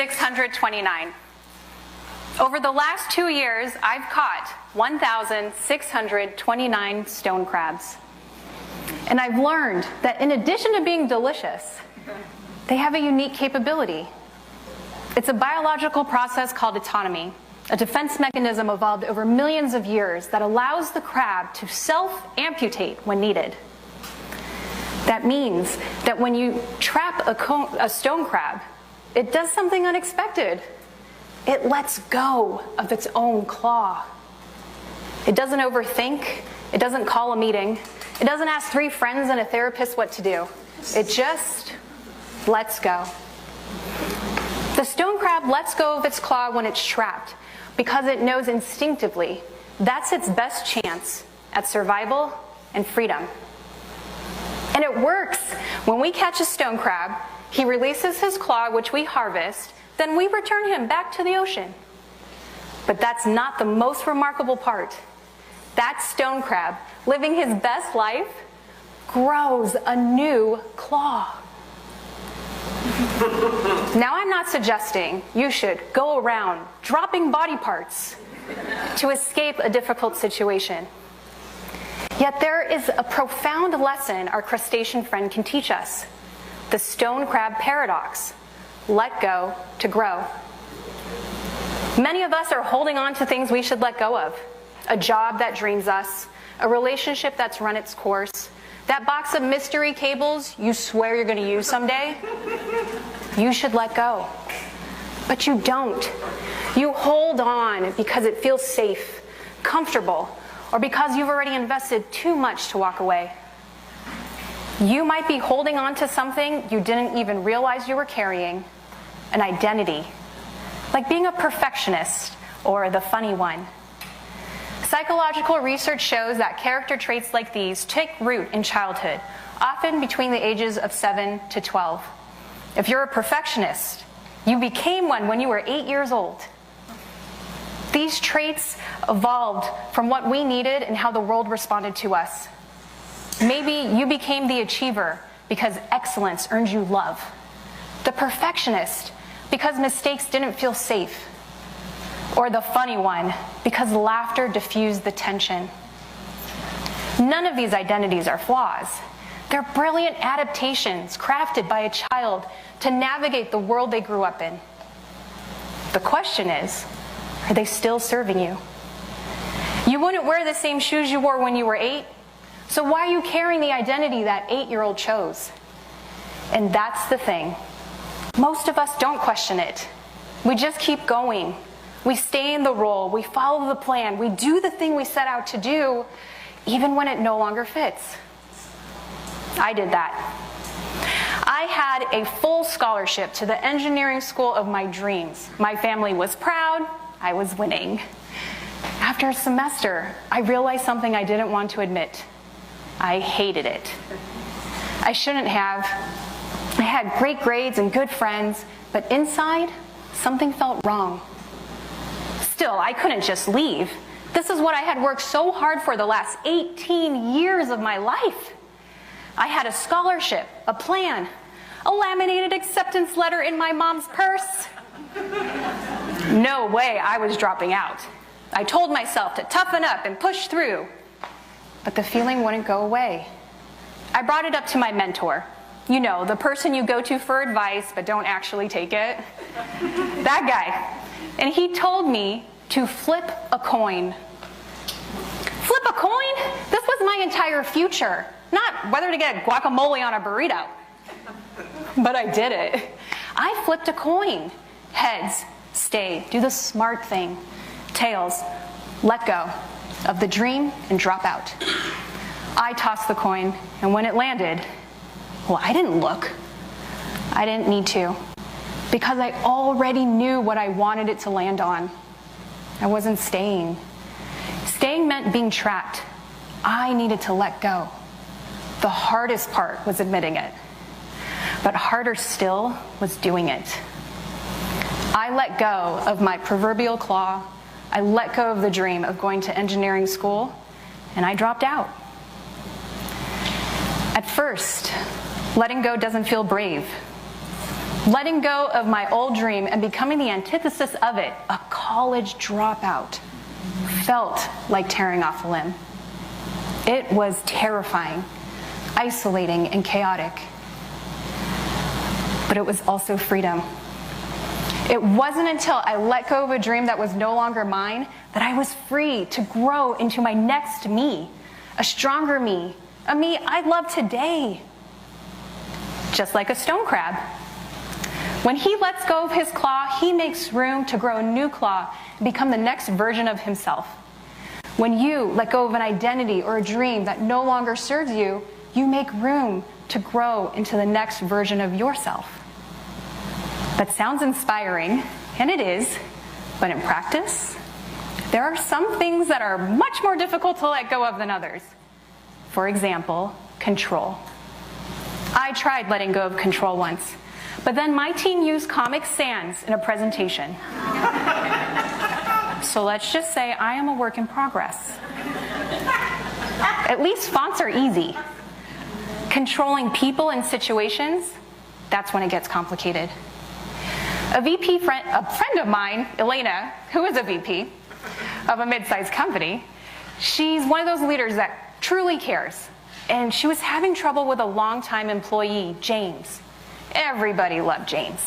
1,629. Over the last 2 years, I've caught 1,629 stone crabs. And I've learned that in addition to being delicious, they have a unique capability. It's a biological process called autonomy, a defense mechanism evolved over millions of years that allows the crab to self-amputate when needed. That means that when you trap a stone crab, it does something unexpected. It lets go of its own claw. It doesn't overthink. It doesn't call a meeting. It doesn't ask 3 friends and a therapist what to do. It just lets go. The stone crab lets go of its claw when it's trapped because it knows instinctively that's its best chance at survival and freedom. And it works. When we catch a stone crab, he releases his claw, which we harvest, then we return him back to the ocean. But that's not the most remarkable part. That stone crab, living his best life, grows a new claw. Now, I'm not suggesting you should go around dropping body parts to escape a difficult situation. Yet there is a profound lesson our crustacean friend can teach us. The stone crab paradox. Let go to grow. Many of us are holding on to things we should let go of. A job that dreams us, a relationship that's run its course, that box of mystery cables you swear you're going to use someday. You should let go. But you don't. You hold on because it feels safe, comfortable, or because you've already invested too much to walk away. You might be holding on to something you didn't even realize you were carrying, an identity, like being a perfectionist or the funny one. Psychological research shows that character traits like these take root in childhood, often between the ages of 7 to 12. If you're a perfectionist, you became one when you were 8 years old. These traits evolved from what we needed and how the world responded to us. Maybe you became the achiever because excellence earned you love. The perfectionist because mistakes didn't feel safe. Or the funny one because laughter diffused the tension. None of these identities are flaws. They're brilliant adaptations crafted by a child to navigate the world they grew up in. The question is, are they still serving you? You wouldn't wear the same shoes you wore when you were 8, so why are you carrying the identity that 8-year-old chose? And that's the thing. Most of us don't question it. We just keep going. We stay in the role, we follow the plan, we do the thing we set out to do, even when it no longer fits. I did that. I had a full scholarship to the engineering school of my dreams. My family was proud, I was winning. After a semester, I realized something I didn't want to admit. I hated it. I shouldn't have. I had great grades and good friends, but inside, something felt wrong. Still, I couldn't just leave. This is what I had worked so hard for the last 18 years of my life. I had a scholarship, a plan, a laminated acceptance letter in my mom's purse. No way I was dropping out. I told myself to toughen up and push through, but the feeling wouldn't go away. I brought it up to my mentor. You know, the person you go to for advice but don't actually take it. That guy. And he told me to flip a coin. Flip a coin? This was my entire future, not whether to get guacamole on a burrito. But I did it. I flipped a coin. Heads, stay, do the smart thing. Tails, let go of the dream and drop out. I tossed the coin, and when it landed, well, I didn't look. I didn't need to, because I already knew what I wanted it to land on. I wasn't staying. Staying meant being trapped. I needed to let go. The hardest part was admitting it, but harder still was doing it. I let go of my proverbial claw. I let go of the dream of going to engineering school, and I dropped out. At first, letting go doesn't feel brave. Letting go of my old dream and becoming the antithesis of it, a college dropout, felt like tearing off a limb. It was terrifying, isolating, and chaotic. But it was also freedom. It wasn't until I let go of a dream that was no longer mine that I was free to grow into my next me, a stronger me, a me I love today. Just like a stone crab. When he lets go of his claw, he makes room to grow a new claw and become the next version of himself. When you let go of an identity or a dream that no longer serves you, you make room to grow into the next version of yourself. That sounds inspiring, and it is, but in practice, there are some things that are much more difficult to let go of than others. For example, control. I tried letting go of control once, but then my team used Comic Sans in a presentation. So let's just say I am a work in progress. At least fonts are easy. Controlling people and situations, that's when it gets complicated. A friend of mine, Elena, who is a VP of a mid-sized company, she's one of those leaders that truly cares. And she was having trouble with a longtime employee, James. Everybody loved James.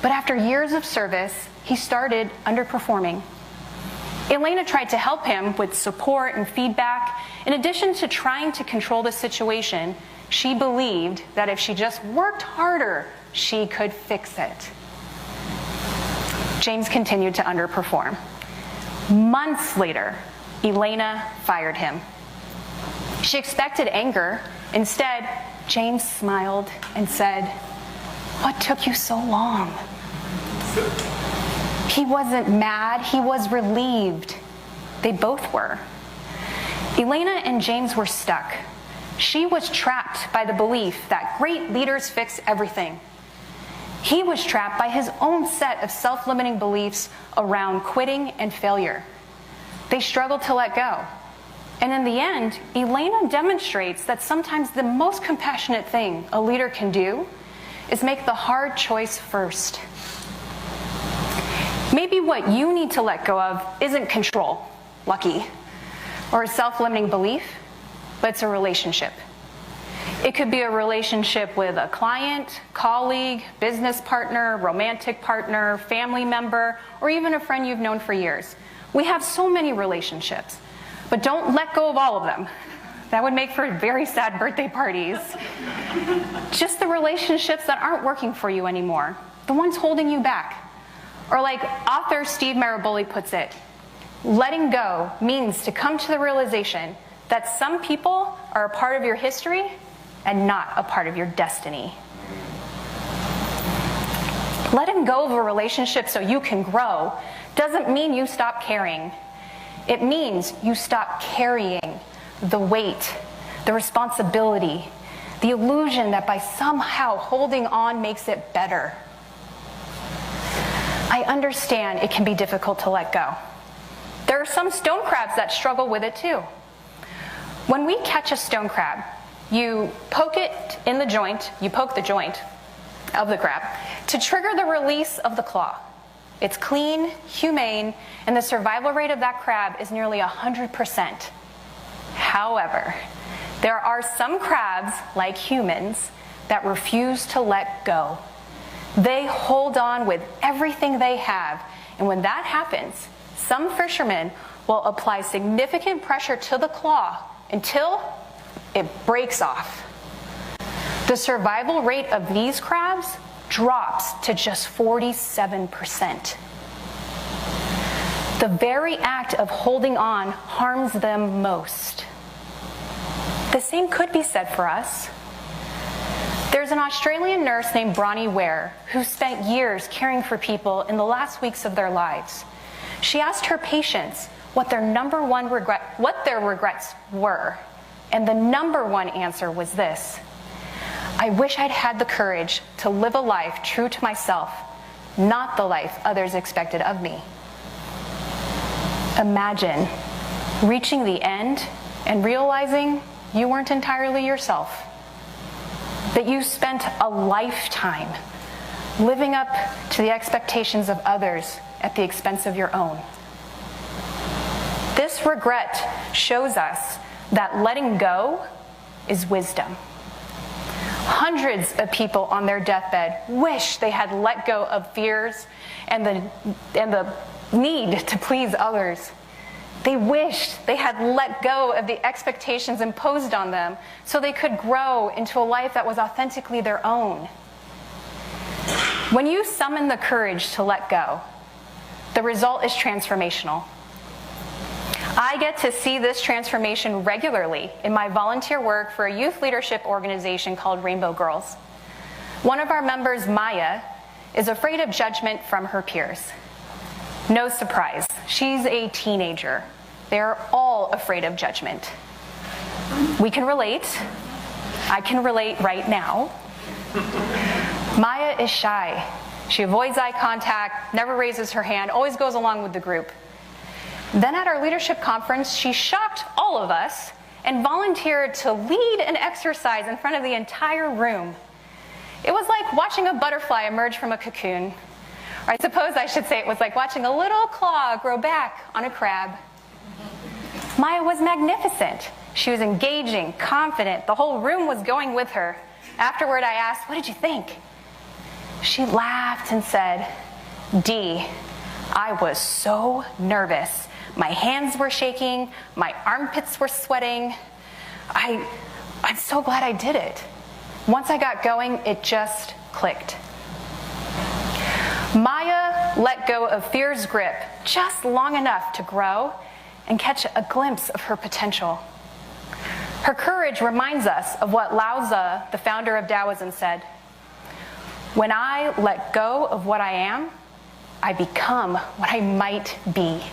But after years of service, he started underperforming. Elena tried to help him with support and feedback. In addition to trying to control the situation, she believed that if she just worked harder, she could fix it. James continued to underperform. Months later, Elena fired him. She expected anger. Instead, James smiled and said, "What took you so long?" He wasn't mad, he was relieved. They both were. Elena and James were stuck. She was trapped by the belief that great leaders fix everything. He was trapped by his own set of self-limiting beliefs around quitting and failure. They struggled to let go. And in the end, Elena demonstrates that sometimes the most compassionate thing a leader can do is make the hard choice first. Maybe what you need to let go of isn't control, lucky, or a self-limiting belief, but it's a relationship. It could be a relationship with a client, colleague, business partner, romantic partner, family member, or even a friend you've known for years. We have so many relationships, but don't let go of all of them. That would make for very sad birthday parties. Just the relationships that aren't working for you anymore, the ones holding you back. Or like author Steve Maraboli puts it, letting go means to come to the realization that some people are a part of your history and not a part of your destiny. Letting go of a relationship so you can grow doesn't mean you stop caring. It means you stop carrying the weight, the responsibility, the illusion that by somehow holding on makes it better. I understand it can be difficult to let go. There are some stone crabs that struggle with it too. When we catch a stone crab, you poke it in the joint, you poke the joint of the crab to trigger the release of the claw. It's clean, humane, and the survival rate of that crab is nearly 100%. However, there are some crabs, like humans, that refuse to let go. They hold on with everything they have, and when that happens, some fishermen will apply significant pressure to the claw until it breaks off. The survival rate of these crabs drops to just 47%. The very act of holding on harms them most. The same could be said for us. There's an Australian nurse named Bronnie Ware who spent years caring for people in the last weeks of their lives. She asked her patients what their regrets were, and the number one answer was this: I wish I'd had the courage to live a life true to myself, not the life others expected of me. Imagine reaching the end and realizing you weren't entirely yourself, that you spent a lifetime living up to the expectations of others at the expense of your own. This regret shows us that letting go is wisdom. Hundreds of people on their deathbed wish they had let go of fears and the need to please others. They wished they had let go of the expectations imposed on them so they could grow into a life that was authentically their own. When you summon the courage to let go, the result is transformational. I get to see this transformation regularly in my volunteer work for a youth leadership organization called Rainbow Girls. One of our members, Maya, is afraid of judgment from her peers. No surprise, she's a teenager. They're all afraid of judgment. We can relate. I can relate right now. Maya is shy. She avoids eye contact, never raises her hand, always goes along with the group. Then at our leadership conference, she shocked all of us and volunteered to lead an exercise in front of the entire room. It was like watching a butterfly emerge from a cocoon. Or I suppose I should say it was like watching a little claw grow back on a crab. Maya was magnificent. She was engaging, confident. The whole room was going with her. Afterward, I asked, "What did you think?" She laughed and said, "Dee, I was so nervous. My hands were shaking. My armpits were sweating. I'm so glad I did it. Once I got going, it just clicked." Maya let go of fear's grip just long enough to grow and catch a glimpse of her potential. Her courage reminds us of what Lao Tzu, the founder of Taoism, said: "When I let go of what I am, I become what I might be."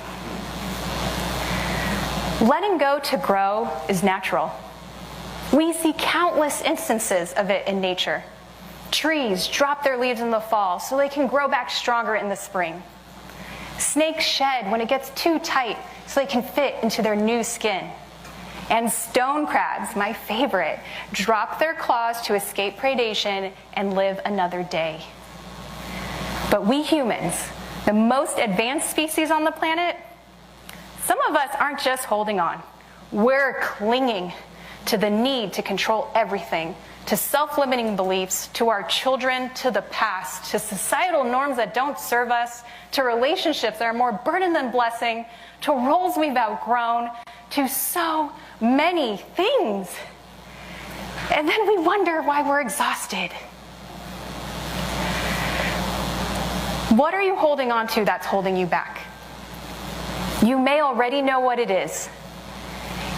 Letting go to grow is natural. We see countless instances of it in nature. Trees drop their leaves in the fall so they can grow back stronger in the spring. Snakes shed when it gets too tight so they can fit into their new skin. And stone crabs, my favorite, drop their claws to escape predation and live another day. But we humans, the most advanced species on the planet, some of us aren't just holding on. We're clinging to the need to control everything, to self-limiting beliefs, to our children, to the past, to societal norms that don't serve us, to relationships that are more burden than blessing, to roles we've outgrown, to so many things. And then we wonder why we're exhausted. What are you holding on to that's holding you back? You may already know what it is,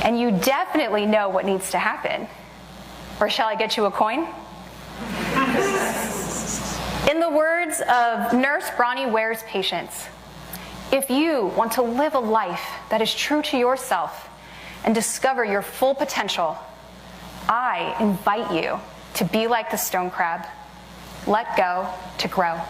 and you definitely know what needs to happen. Or shall I get you a coin? In the words of Nurse Bronnie Ware's patients, if you want to live a life that is true to yourself and discover your full potential, I invite you to be like the stone crab. Let go to grow.